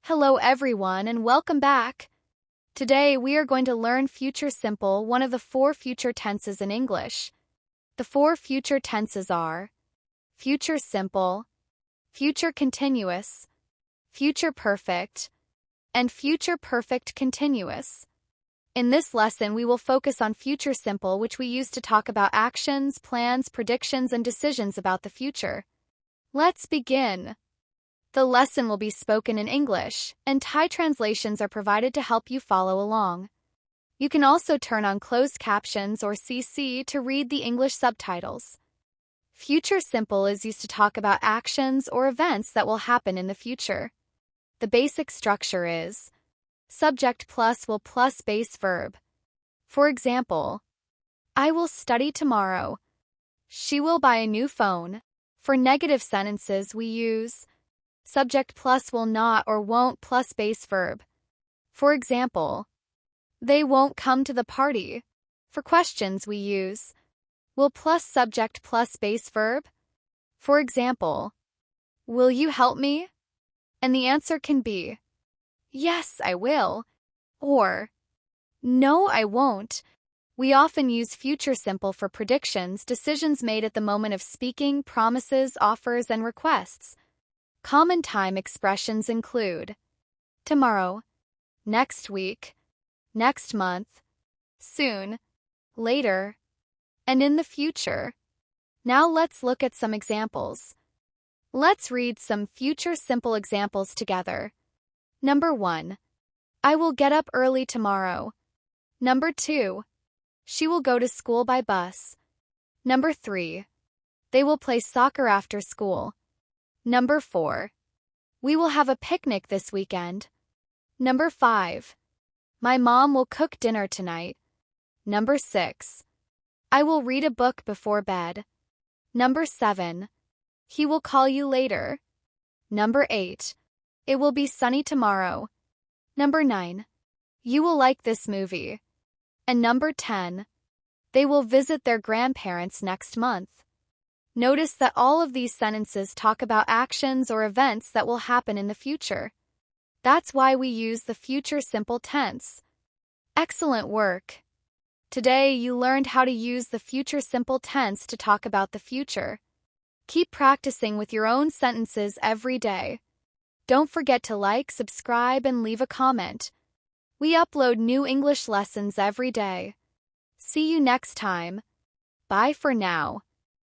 Hello everyone and welcome back. Today we are going to learn future simple, one of the 4 future tenses in English. The 4 future tenses are future simple, future continuous, future perfect, and future perfect continuous. In this lesson we will focus on future simple, which we use to talk about actions, plans, predictions, and decisions about the future. Let's begin. The lesson will be spoken in English, and Thai translations are provided to help you follow along. You can also turn on closed captions or CC to read the English subtitles. Future simple is used to talk about actions or events that will happen in the future. The basic structure is subject plus will plus base verb. For example, I will study tomorrow. She will buy a new phone. For negative sentences we use subject plus will not or won't plus base verb. For example, they won't come to the party. For questions we use will plus subject plus base verb. For example, will you help me? And the answer can be yes, I will, or no, I won't. We often use future simple for predictions, decisions made at the moment of speaking, promises, offers, and requests. Common time expressions include tomorrow, next week, next month, soon, later, and in the future. Now let's look at some examples. Let's read some future simple examples together. Number 1. I will get up early tomorrow. Number 2. She will go to school by bus. Number 3. They will play soccer after school. Number 4. We will have a picnic this weekend. Number 5. My mom will cook dinner tonight. Number 6. I will read a book before bed. Number 7. He will call you later. Number 8. It will be sunny tomorrow. Number 9. You will like this movie. And number 10. They will visit their grandparents next month. Notice that all of these sentences talk about actions or events that will happen in the future. That's why we use the future simple tense. Excellent work! Today you learned how to use the future simple tense to talk about the future. Keep practicing with your own sentences every day. Don't forget to like, subscribe, and leave a comment. We upload new English lessons every day. See you next time. Bye for now.